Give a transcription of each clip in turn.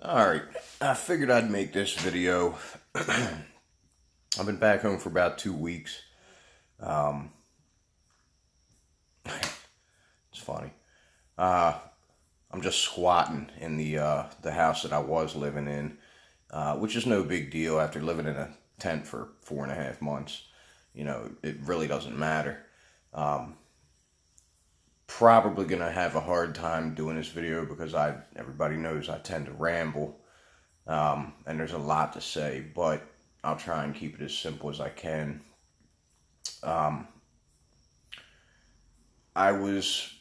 Alright, I figured I'd make this video. I've been back home for about 2 weeks. Um, it's funny. Uh, I'm just squatting in the house that I was living in, which is no big deal after living in a tent for 4.5 months. It really doesn't matter. Um, Probably gonna have a hard time doing this video because everybody knows I tend to ramble. And there's a lot to say, but I'll try and keep it as simple as I can. Um, I was,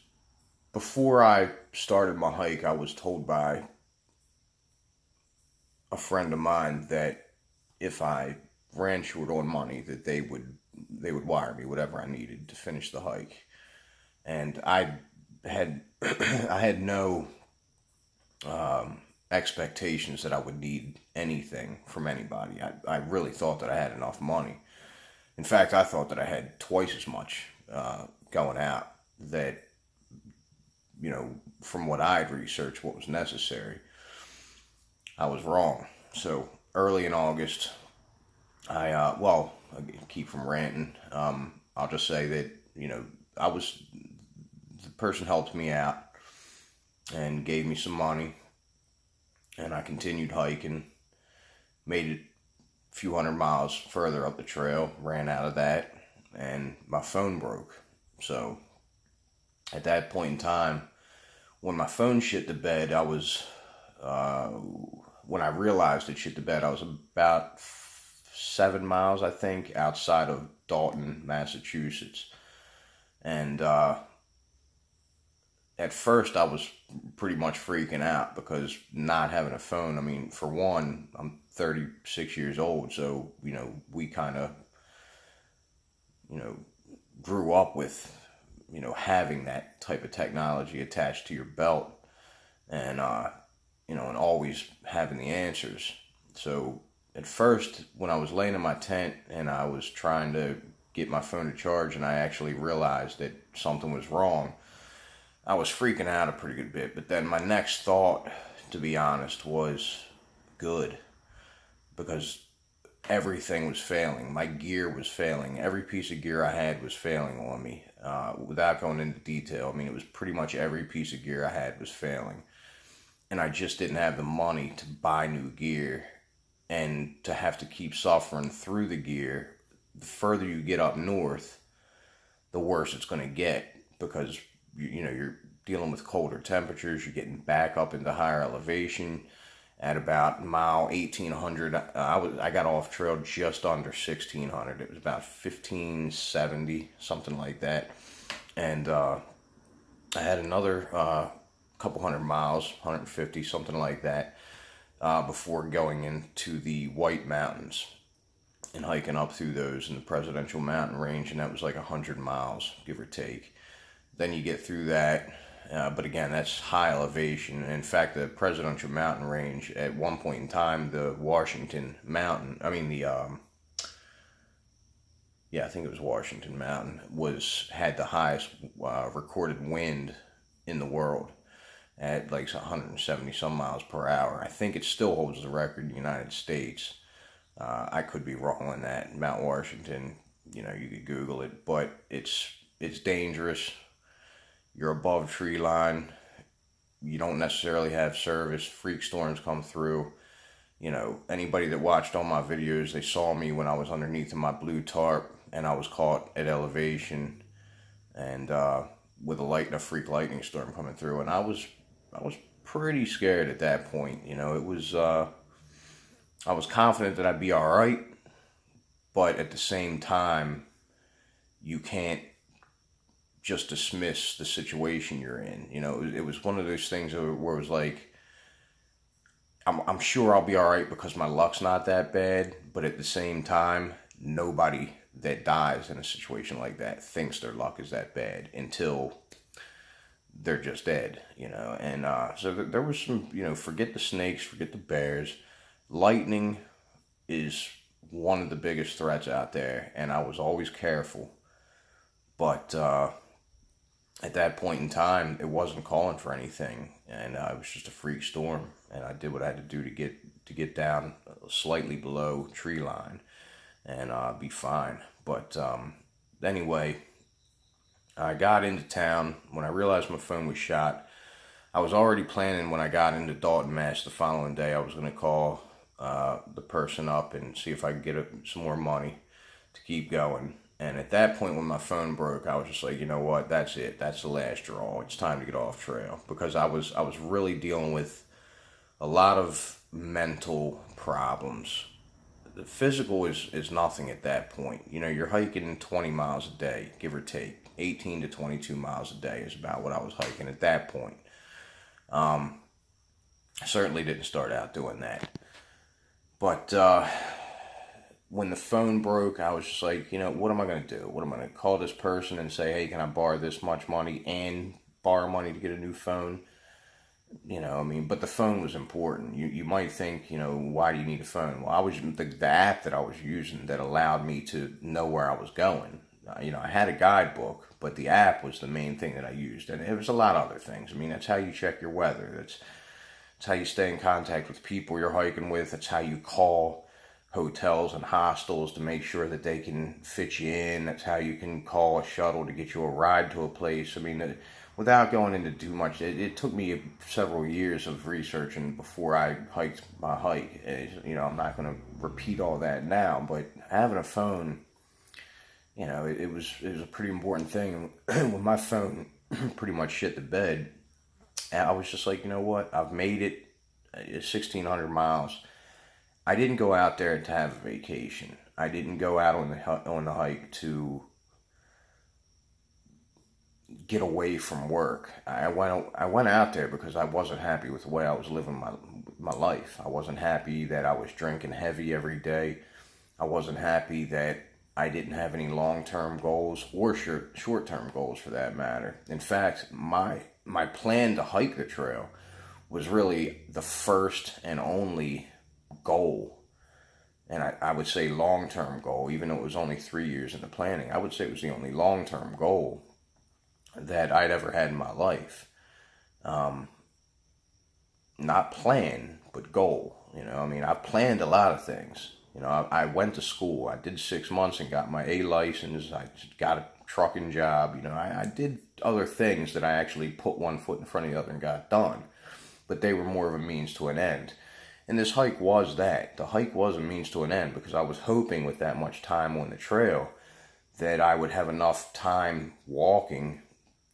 Before I started my hike, I was told by a friend of mine that if I ran short on money, that they would wire me whatever I needed to finish the hike. And I had I had no expectations that I would need anything from anybody. I really thought that I had enough money. In fact, I thought that I had twice as much going out. That, from what I'd researched, what was necessary. I was wrong. So early in August, I keep from ranting. I'll just say that, the person helped me out and gave me some money, and I continued hiking, made it a few hundred miles further up the trail, ran out of that, and my phone broke. So at that point in time, when my phone shit the bed, uh, when I realized it shit the bed, I was about 7 miles, I think, outside of Dalton, Massachusetts. And at first, I was pretty much freaking out because not having a phone, I mean, for one, I'm 36 years old, so, we kind of, you know, grew up with, having that type of technology attached to your belt, and and always having the answers. So at first, when I was laying in my tent and I was trying to get my phone to charge, and I actually realized that something was wrong, I was freaking out a pretty good bit. But then my next thought, to be honest, was good, because everything was failing. My gear was failing. Every piece of gear I had was failing on me. Without going into detail, I mean, it was pretty much every piece of gear I had was failing. And I just didn't have the money to buy new gear, and to have to keep suffering through the gear. The further you get up north, the worse it's going to get, because you're dealing with colder temperatures. You're getting back up into higher elevation. At about mile 1800, I got off trail just under 1600. It was about 1570, something like that. And I had another couple hundred miles, 150, something like that, before going into the White Mountains and hiking up through those in the Presidential Mountain Range, and that was like 100 miles, give or take. Then you get through that, but again, that's high elevation. In fact, the Presidential Mountain Range, at one point in time, the Washington Mountain, I mean I think it was Washington Mountain, had the highest recorded wind in the world at like 170 some miles per hour. I think it still holds the record in the United States. I could be wrong on that. Mount Washington, you could Google it, but it's dangerous. You're above tree line. You don't necessarily have service. Freak storms come through. Anybody that watched all my videos, they saw me when I was underneath of my blue tarp, and I was caught at elevation, and with a freak lightning storm coming through, and I was pretty scared at that point. It was I was confident that I'd be all right, but at the same time, you can't just dismiss the situation you're in. It was one of those things where it was like, I'm sure I'll be all right because my luck's not that bad, but at the same time, nobody that dies in a situation like that thinks their luck is that bad until they're just dead. And so there was some, forget the snakes, forget the bears. Lightning is one of the biggest threats out there, and I was always careful. But at that point in time, it wasn't calling for anything, and it was just a freak storm. And I did what I had to do to get down slightly below tree line and be fine. But anyway, I got into town. When I realized my phone was shot, I was already planning when I got into Dalton, Mass. The following day, I was going to call the person up and see if I could get some more money to keep going. And at that point, when my phone broke, I was just like, you know what? That's it. That's the last straw. It's time to get off trail, because I was really dealing with a lot of mental problems. The physical is nothing at that point. You know, you're hiking 20 miles a day, give or take. 18 to 22 miles a day is about what I was hiking at that point. I certainly didn't start out doing that. But when the phone broke, I was just like, you know, what am I going to do? What am I going to call this person and say, hey, can I borrow this much money and borrow money to get a new phone? You know, I mean, but the phone was important. You might think, you know, why do you need a phone? Well, the app that I was using that allowed me to know where I was going. You know, I had a guidebook, but the app was the main thing that I used. And it was a lot of other things. I mean, that's how you check your weather. That's how you stay in contact with people you're hiking with. That's how you call hotels and hostels to make sure that they can fit you in. That's how you can call a shuttle to get you a ride to a place. I mean, without going into too much, it took me several years of researching before I hiked my hike. You know, I'm not going to repeat all that now, but having a phone, you know, it was a pretty important thing. When my phone pretty much shit the bed, I was just like, you know what? I've made it 1,600 miles. I didn't go out there to have a vacation. I didn't go out on the hike to get away from work. I went out there because I wasn't happy with the way I was living my life. I wasn't happy that I was drinking heavy every day. I wasn't happy that I didn't have any long-term goals or short-term goals for that matter. In fact, my plan to hike the trail was really the first and only goal. And I would say long-term goal, even though it was only 3 years in the planning. I would say it was the only long-term goal that I'd ever had in my life. Not plan, but goal. You know, I mean, I planned a lot of things. You know, I went to school. I did 6 months and got my A license. I got a trucking job. You know, I did other things that I actually put one foot in front of the other and got done. But they were more of a means to an end. And this hike was that. The hike was a means to an end, because I was hoping with that much time on the trail that I would have enough time walking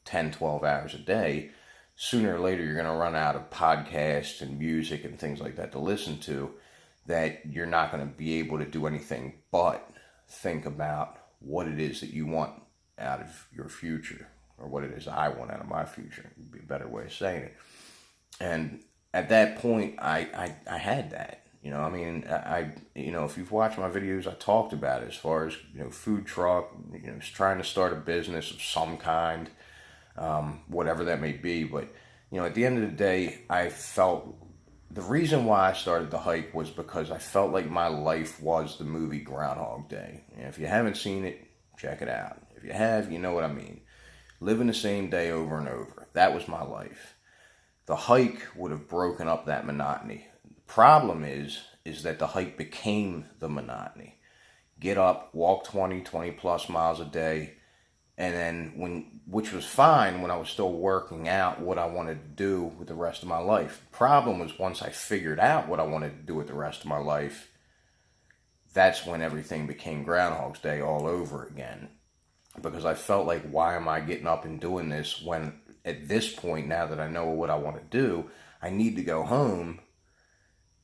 10, 12 hours a day. Sooner or later, you're going to run out of podcasts and music and things like that to listen to, that you're not going to be able to do anything but think about what it is that you want out of your future, or what it is I want out of my future, would be a better way of saying it. And at that point, I had that. You know, I mean, you know, if you've watched my videos, I talked about it as far as, you know, food truck, you know, trying to start a business of some kind, whatever that may be. But, you know, at the end of the day, I felt the reason why I started the hike was because I felt like my life was the movie Groundhog Day. And if you haven't seen it, check it out. If you have, you know what I mean. Living the same day over and over. That was my life. The hike would have broken up that monotony. The problem is that the hike became the monotony. Get up, walk 20 plus miles a day, and then which was fine when I was still working out what I wanted to do with the rest of my life. The problem was, once I figured out what I wanted to do with the rest of my life, that's when everything became Groundhog's Day all over again. Because I felt like, why am I getting up and doing this when at this point, now that I know what I want to do, I need to go home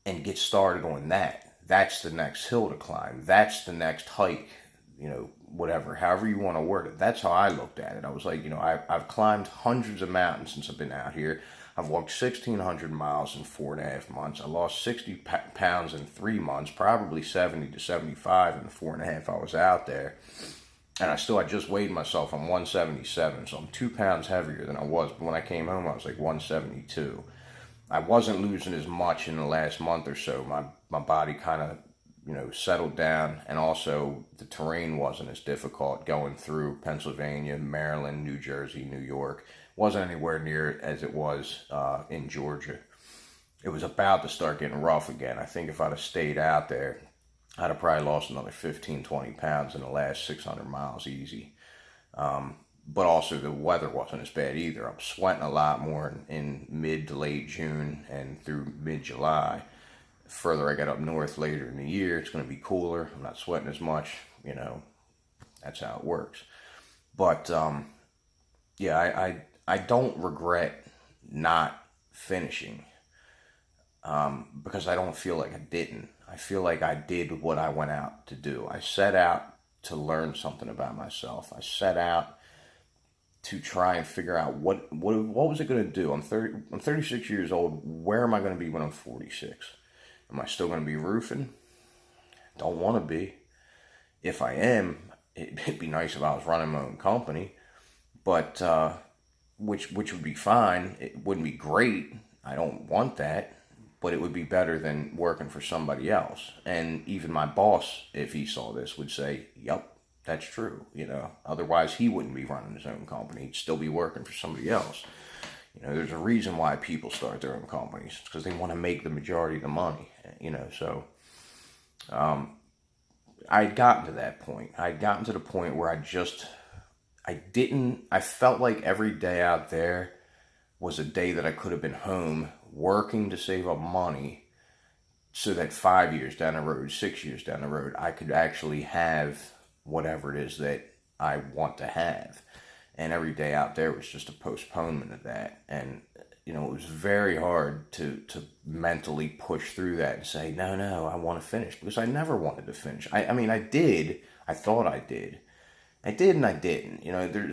and get started on that. That's the next hill to climb. That's the next hike, you know, whatever, however you want to word it. That's how I looked at it. I was like, you know, I've climbed hundreds of mountains since I've been out here. I've walked 1,600 miles in 4.5 months. I lost 60 pounds in 3 months, probably 70 to 75 in the 4.5 I was out there. And I just weighed myself. I'm 177, so I'm 2 pounds heavier than I was. But when I came home, I was like 172. I wasn't losing as much in the last month or so. My body kind of settled down, and also the terrain wasn't as difficult going through Pennsylvania, Maryland, New Jersey, New York. Wasn't anywhere near as it was in Georgia. It was about to start getting rough again. I think if I'd have stayed out there, I'd have probably lost another 15, 20 pounds in the last 600 miles easy. But also the weather wasn't as bad either. I'm sweating a lot more in mid to late June and through mid-July. Further I get up north later in the year, it's going to be cooler. I'm not sweating as much. That's how it works. But yeah, I don't regret not finishing because I don't feel like I didn't. I feel like I did what I went out to do. I set out to learn something about myself. I set out to try and figure out what was it going to do. I'm 36 years old. Where am I going to be when I'm 46? Am I still going to be roofing? Don't want to be. If I am, it'd be nice if I was running my own company, but which would be fine. It wouldn't be great. I don't want that, but it would be better than working for somebody else. And even my boss, if he saw this, would say, "Yep, that's true." Otherwise he wouldn't be running his own company. He'd still be working for somebody else. There's a reason why people start their own companies. It's because they want to make the majority of the money. So I'd gotten to that point. I'd gotten to the point where I felt like every day out there was a day that I could have been home working to save up money so that 5 years down the road, 6 years down the road, I could actually have whatever it is that I want to have. And every day out there was just a postponement of that. And, it was very hard to mentally push through that and say, no, I want to finish. Because I never wanted to finish. I mean, I did. I thought I did. I did and I didn't.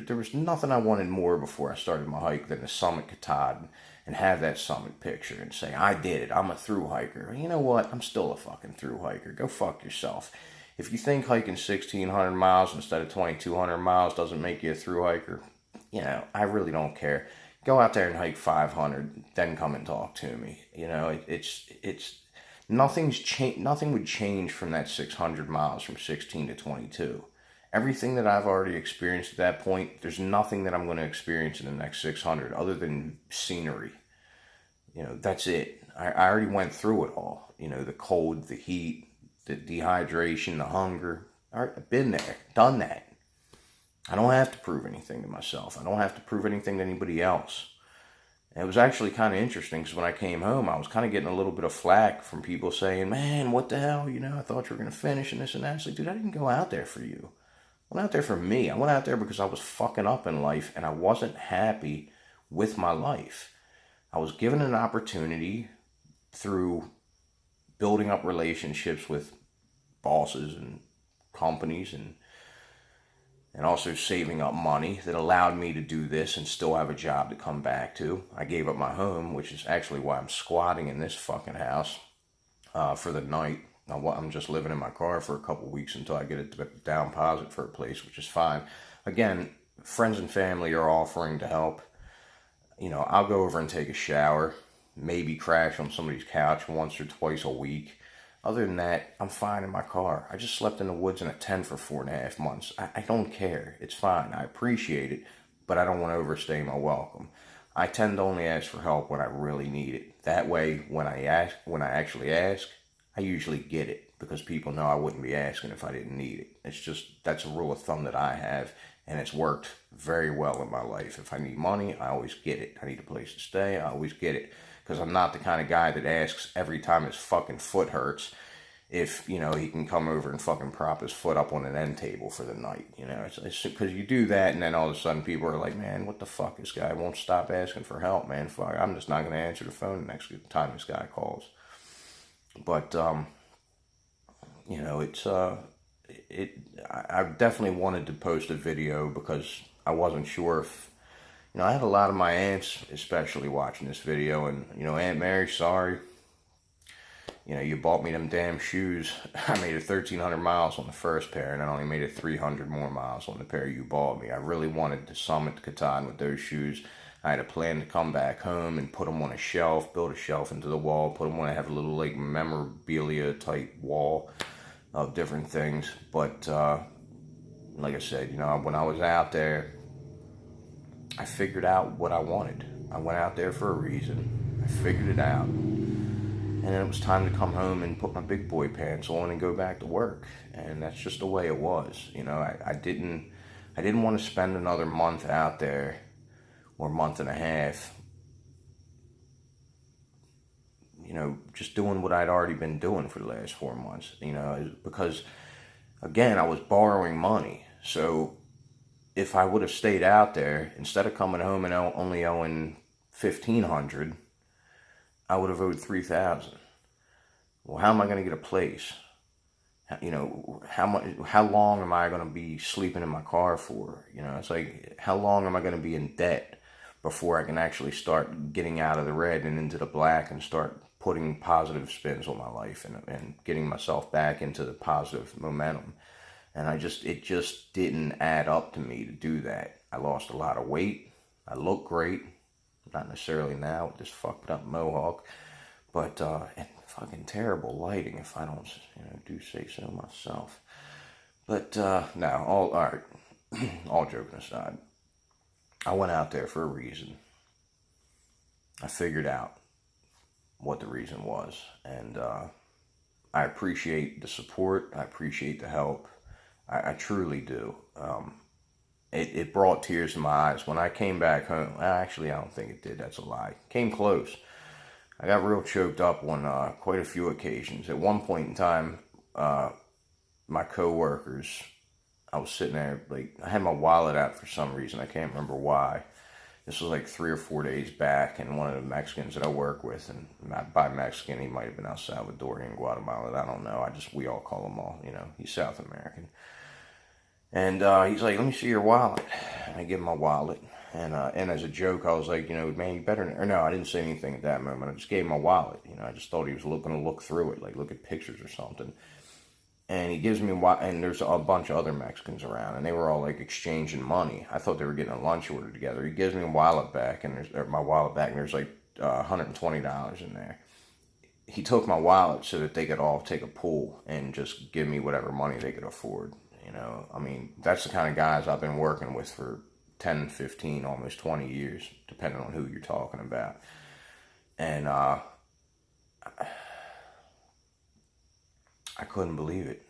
There was nothing I wanted more before I started my hike than to summit Katahdin and have that summit picture and say, I did it. I'm a through hiker. You know what? I'm still a fucking through hiker. Go fuck yourself. If you think hiking 1,600 miles instead of 2,200 miles doesn't make you a through hiker, I really don't care. Go out there and hike 500, then come and talk to me. It's nothing's changed. Nothing would change from that 600 miles from 16 to 22. Everything that I've already experienced at that point, there's nothing that I'm going to experience in the next 600 other than scenery. That's it. I already went through it all. The cold, the heat, the dehydration, the hunger. I've been there, done that. I don't have to prove anything to myself. I don't have to prove anything to anybody else. And it was actually kind of interesting because when I came home, I was kind of getting a little bit of flack from people saying, man, what the hell? I thought you were going to finish and this and that. It's like, dude, I didn't go out there for you. I went out there for me. I went out there because I was fucking up in life and I wasn't happy with my life. I was given an opportunity through building up relationships with bosses and companies and also saving up money that allowed me to do this and still have a job to come back to. I gave up my home, which is actually why I'm squatting in this fucking house for the night. I'm just living in my car for a couple weeks until I get a down deposit for a place, which is fine. Again, friends and family are offering to help. I'll go over and take a shower, maybe crash on somebody's couch once or twice a week. Other than that, I'm fine in my car. I just slept in the woods in a tent for 4.5 months. I don't care. It's fine. I appreciate it, but I don't want to overstay my welcome. I tend to only ask for help when I really need it. That way, when I actually ask, I usually get it because people know I wouldn't be asking if I didn't need it. That's a rule of thumb that I have, and it's worked very well in my life. If I need money, I always get it. I need a place to stay, I always get it. Because I'm not the kind of guy that asks every time his fucking foot hurts if, he can come over and fucking prop his foot up on an end table for the night. It's because you do that and then all of a sudden people are like, man, what the fuck? This guy won't stop asking for help, man. Fuck, I'm just not going to answer the phone the next time this guy calls. But, I definitely wanted to post a video because I wasn't sure if, I had a lot of my aunts especially watching this video, and, Aunt Mary, sorry. You bought me them damn shoes. I made it 1,300 miles on the first pair, and I only made it 300 more miles on the pair you bought me. I really wanted to summit Katahdin with those shoes. I had a plan to come back home and put them on a shelf, build a shelf into the wall, put them on, have a little like memorabilia type wall. of different things. But like I said, when I was out there, I figured out what I wanted. I went out there for a reason. I figured it out. And then it was time to come home and put my big boy pants on and go back to work. And that's just the way it was. I didn't want to spend another month out there, or month and a half, just doing what I'd already been doing for the last 4 months, because again, I was borrowing money. So if I would have stayed out there, instead of coming home and only owing $1,500, I would have owed $3,000. Well, how am I going to get a place? How long am I going to be sleeping in my car for? It's like, how long am I going to be in debt before I can actually start getting out of the red and into the black and start putting positive spins on my life and getting myself back into the positive momentum? And it just didn't add up to me to do that. I lost a lot of weight. I look great. Not necessarily now with this fucked up mohawk, but and fucking terrible lighting, if I don't do say so myself. But no, all right. All joking aside, I went out there for a reason. I figured out what the reason was, and I appreciate the support. I appreciate the help. I truly do. It brought tears to my eyes when I came back home. Actually, I don't think it did. That's a lie. Came close. I got real choked up on quite a few occasions. At one point in time, my coworkers, I was sitting there, like, I had my wallet out for some reason. I can't remember why. This was like 3 or 4 days back, and one of the Mexicans that I work with, and by Mexican, he might have been El Salvadorian, Guatemalan, I don't know. We all call him all, he's South American. And he's like, let me see your wallet. And I give him my wallet. And as a joke, I was like, man, you better... Or no, I didn't say anything at that moment. I just gave him my wallet. I just thought he was going to look through it, like look at pictures or something. And he gives me and there's a bunch of other Mexicans around, and they were all like exchanging money. I thought they were getting a lunch order together. He gives me my wallet back, and there's like $120 in there. He took my wallet so that they could all take a pool and just give me whatever money they could afford. That's the kind of guys I've been working with for 10, 15, almost 20 years, depending on who you're talking about. And I couldn't believe it.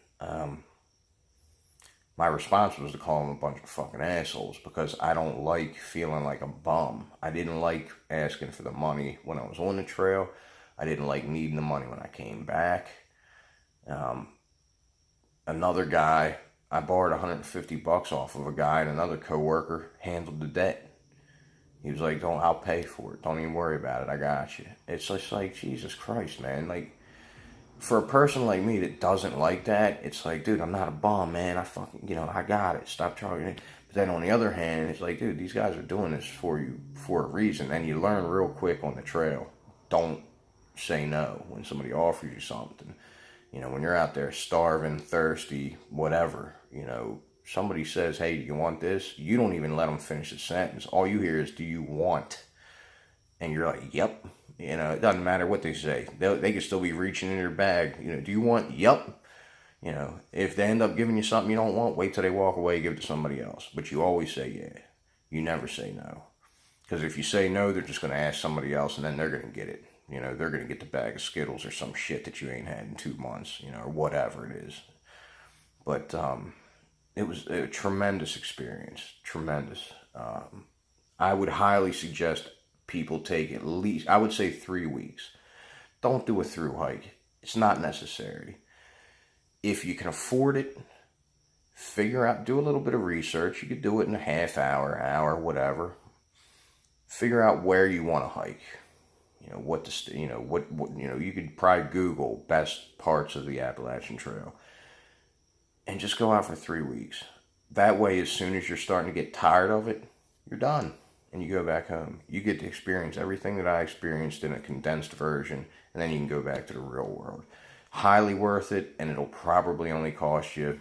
My response was to call them a bunch of fucking assholes, because I don't like feeling like a bum. I didn't like asking for the money when I was on the trail. I didn't like needing the money when I came back. Another guy, I borrowed $150 off of a guy, and another coworker handled the debt. He was like, I'll pay for it. Don't even worry about it. I got you. It's just like, Jesus Christ, man. Like, for a person like me that doesn't like that, it's like, dude, I'm not a bum, man. I fucking, I got it. Stop charging it. But then on the other hand, it's like, dude, these guys are doing this for you for a reason. And you learn real quick on the trail. Don't say no when somebody offers you something. When you're out there starving, thirsty, whatever, somebody says, hey, do you want this? You don't even let them finish the sentence. All you hear is, do you want? And you're like, yep. It doesn't matter what they say. They could still be reaching in their bag. Do you want? Yep. If they end up giving you something you don't want, wait till they walk away, give it to somebody else. But you always say yeah. You never say no. Because if you say no, they're just going to ask somebody else, and then they're going to get it. They're going to get the bag of Skittles or some shit that you ain't had in 2 months, or whatever it is. But it was a tremendous experience. Tremendous. I would highly suggest people take at least, I would say 3 weeks. Don't do a through hike. It's not necessary. If you can afford it, do a little bit of research. You could do it in a half hour, whatever. Figure out where you want to hike. You could probably Google best parts of the Appalachian Trail and just go out for 3 weeks. That way, as soon as you're starting to get tired of it, you're done and you go back home. You get to experience everything that I experienced in a condensed version, and then you can go back to the real world. Highly worth it, and it'll probably only cost you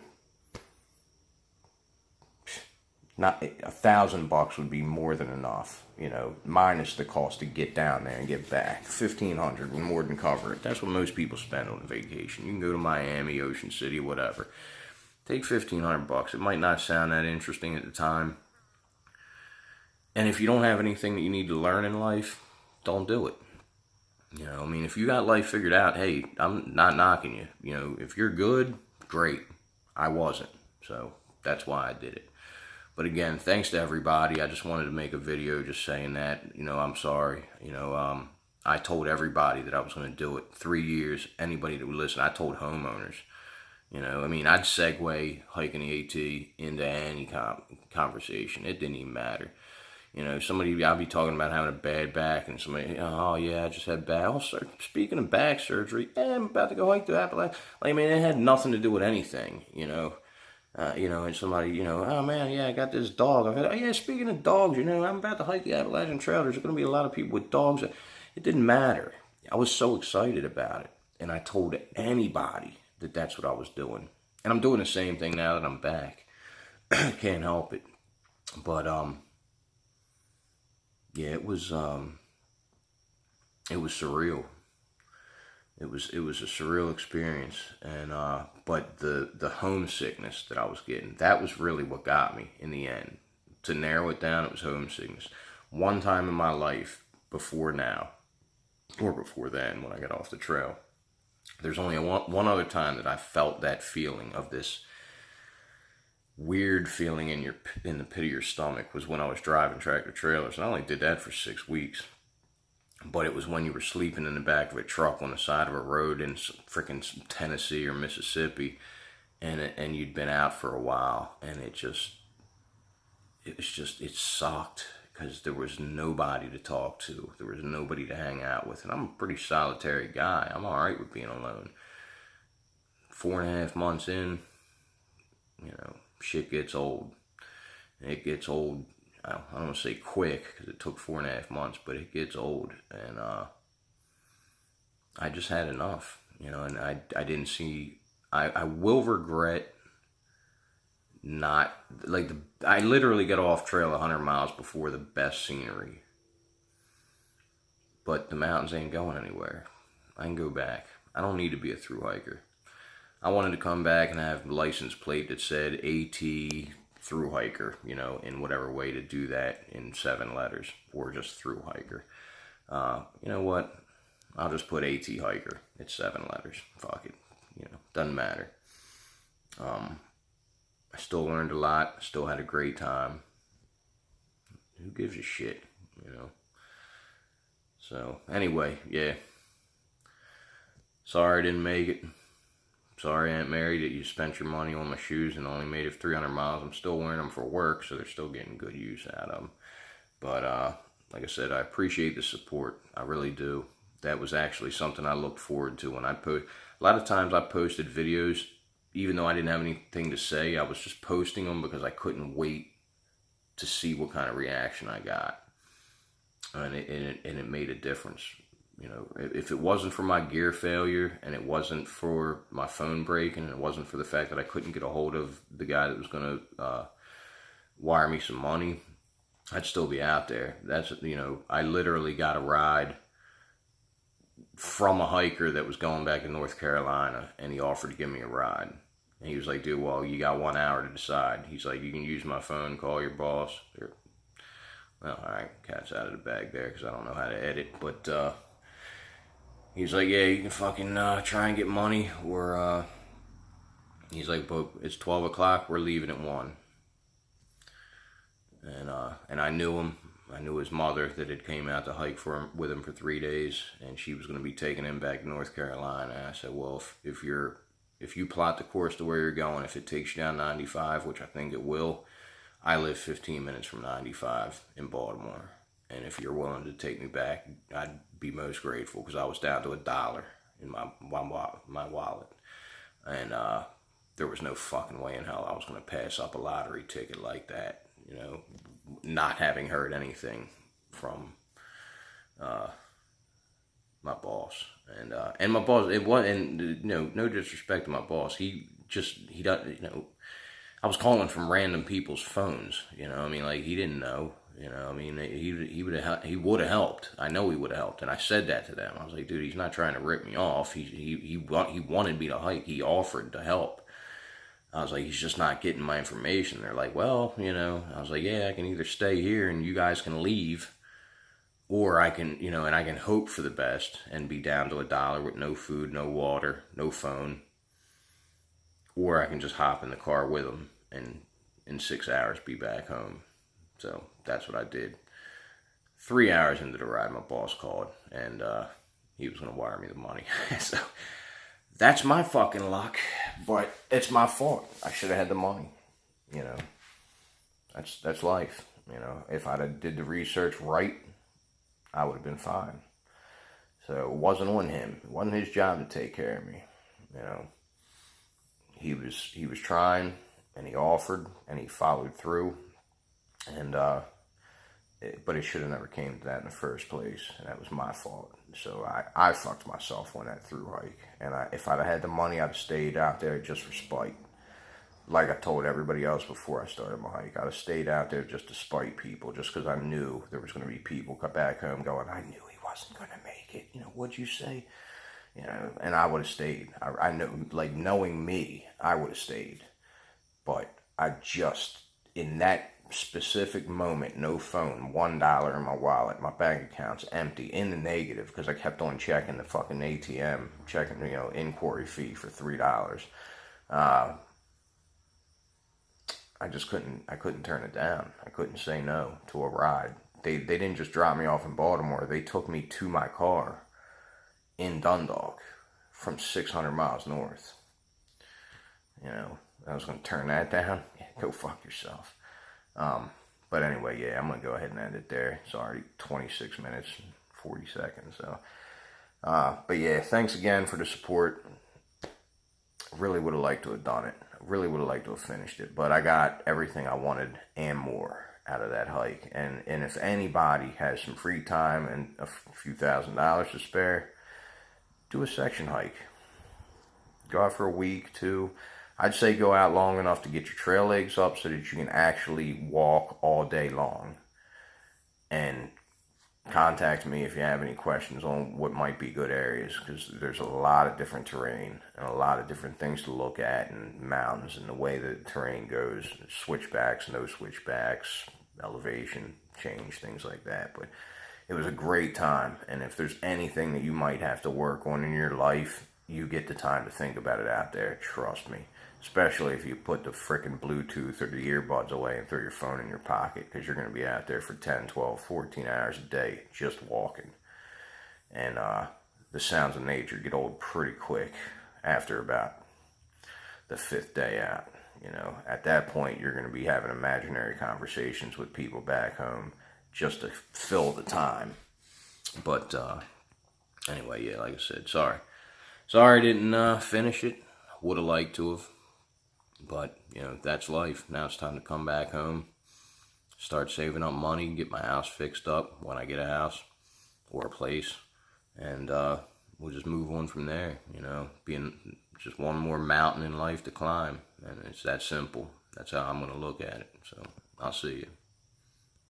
not $1,000 would be more than enough, you know, minus the cost to get down there and get back. 1,500 would more than cover it. That's what most people spend on a vacation. You can go to Miami, Ocean City, whatever. Take $1,500. It might not sound that interesting at the time. And if you don't have anything that you need to learn in life, don't do it. You know, I mean, if you got life figured out, hey, I'm not knocking you. You know, if you're good, great. I wasn't. So that's why I did it. But again, thanks to everybody. I just wanted to make a video just saying that, you know, I'm sorry. You know, I told everybody that I was going to do it. 3 years, anybody that would listen, I told homeowners. You know, I mean, I'd segue hiking the AT into any conversation. It didn't even matter. You know, I'd be talking about having a bad back, and somebody, oh yeah, I just had back. Oh, speaking of back surgery, I'm about to go hike the Appalachian. I mean, it had nothing to do with anything, you know. And somebody, you know, oh man, yeah, I got this dog. Oh yeah, speaking of dogs, you know, I'm about to hike the Appalachian Trail. There's going to be a lot of people with dogs. It didn't matter. I was so excited about it. And I told anybody that that's what I was doing. And I'm doing the same thing now that I'm back. Can't help it. But, yeah, it was surreal. It was a surreal experience, and but the homesickness that I was getting, that was really what got me in the end. To narrow it down, it was homesickness. One time in my life before now, or before then when I got off the trail, there's only one other time that I felt that feeling of this weird feeling in the pit of your stomach, was when I was driving tractor trailers, and I only did that for 6 weeks. But it was when you were sleeping in the back of a truck on the side of a road in freaking Tennessee or Mississippi, and you'd been out for a while, and it sucked, because there was nobody to talk to. There was nobody to hang out with. And I'm a pretty solitary guy. I'm all right with being alone. 4.5 months in, you know, shit gets old. It gets old. I don't want to say quick, because it took 4.5 months, but it gets old. And I just had enough, you know, and I didn't see, I will regret not, like, I literally got off trail 100 miles before the best scenery. But the mountains ain't going anywhere. I can go back. I don't need to be a thru hiker. I wanted to come back and have a license plate that said AT thru hiker, you know, in whatever way to do that in 7 letters, or just thru hiker. You know what? I'll just put AT hiker. It's 7 letters. Fuck it. You know, doesn't matter. I still learned a lot. Still had a great time. Who gives a shit, you know? So, anyway, yeah. Sorry I didn't make it. Sorry, Aunt Mary, that you spent your money on my shoes and only made it 300 miles. I'm still wearing them for work, so they're still getting good use out of them. But, like I said, I appreciate the support. I really do. That was actually something I looked forward to when I post. A lot of times I posted videos, even though I didn't have anything to say. I was just posting them because I couldn't wait to see what kind of reaction I got. And it made a difference. You know, if it wasn't for my gear failure, and it wasn't for my phone breaking, and it wasn't for the fact that I couldn't get a hold of the guy that was going to wire me some money, I'd still be out there. That's, you know, I literally got a ride from a hiker that was going back to North Carolina, and he offered to give me a ride. And he was like, dude, well, you got 1 hour to decide. He's like, you can use my phone, call your boss. Well, all right, cat's out of the bag there, because I don't know how to edit, but he's like, yeah, you can fucking try and get money, or he's like, but it's 12 o'clock, we're leaving at 1. And I knew him. I knew his mother that had came out to hike with him for 3 days, and she was going to be taking him back to North Carolina. And I said, well, if you plot the course to where you're going, if it takes you down 95, which I think it will, I live 15 minutes from 95 in Baltimore. And if you're willing to take me back, I'd be most grateful, because I was down to $1 in my wallet. And there was no fucking way in hell I was going to pass up a lottery ticket like that, you know, not having heard anything from my boss. And my boss, it was, and you know, no disrespect to my boss, he doesn't, you know, I was calling from random people's phones. You know, I mean, like he didn't know. You know, I mean, he would have helped. I know he would have helped, and I said that to them. I was like, dude, he's not trying to rip me off. He wanted me to hike. He offered to help. I was like, he's just not getting my information. They're like, well, you know. I was like, yeah, I can either stay here and you guys can leave, or I can, you know, and I can hope for the best and be down to $1 with no food, no water, no phone, or I can just hop in the car with him and in 6 hours be back home. So that's what I did. 3 hours into the ride, my boss called, and he was going to wire me the money. So that's my fucking luck, but it's my fault. I should have had the money. You know, that's life. You know, if I'd have did the research right, I would have been fine. So it wasn't on him. It wasn't his job to take care of me. You know, he was trying, and he offered, and he followed through, and but it should have never came to that in the first place, and that was my fault. So I fucked myself on that through hike, and if I'd have had the money, I'd have stayed out there just for spite. Like I told everybody else before I started my hike, I'd have stayed out there just to spite people, just because I knew there was going to be people come back home going, I knew he wasn't going to make it. You know, what'd you say? You know, and I would have stayed. I know, like, knowing me, I would have stayed. But I just, in that specific moment, no phone, $1 in my wallet, my bank account's empty, in the negative, because I kept on checking the fucking ATM, checking, you know, inquiry fee for $3. I just couldn't turn it down. I couldn't say no to a ride. They didn't just drop me off in Baltimore. They took me to my car in Dundalk from 600 miles north. You know, I was going to turn that down. Yeah, go fuck yourself. But anyway, yeah, I'm going to go ahead and end it there. It's already 26 minutes and 40 seconds. So, but yeah, thanks again for the support. Really would have liked to have done it. Really would have liked to have finished it. But I got everything I wanted and more out of that hike. And if anybody has some free time and a few $1,000s to spare, do a section hike. Go out for a week, 2. I'd say go out long enough to get your trail legs up so that you can actually walk all day long. And contact me if you have any questions on what might be good areas, because there's a lot of different terrain and a lot of different things to look at, and mountains and the way the terrain goes, switchbacks, no switchbacks, elevation change, things like that. But it was a great time, and if there's anything that you might have to work on in your life, you get the time to think about it out there, trust me. Especially if you put the frickin' Bluetooth or the earbuds away and throw your phone in your pocket, because you're going to be out there for 10, 12, 14 hours a day just walking. And the sounds of nature get old pretty quick after about the 5th day out. You know, at that point, you're going to be having imaginary conversations with people back home just to fill the time. But anyway, yeah, like I said, sorry I didn't finish it. Would have liked to have. But, you know, that's life. Now it's time to come back home, start saving up money, get my house fixed up when I get a house or a place, and we'll just move on from there, you know, being just one more mountain in life to climb, and it's that simple. That's how I'm going to look at it. So I'll see you.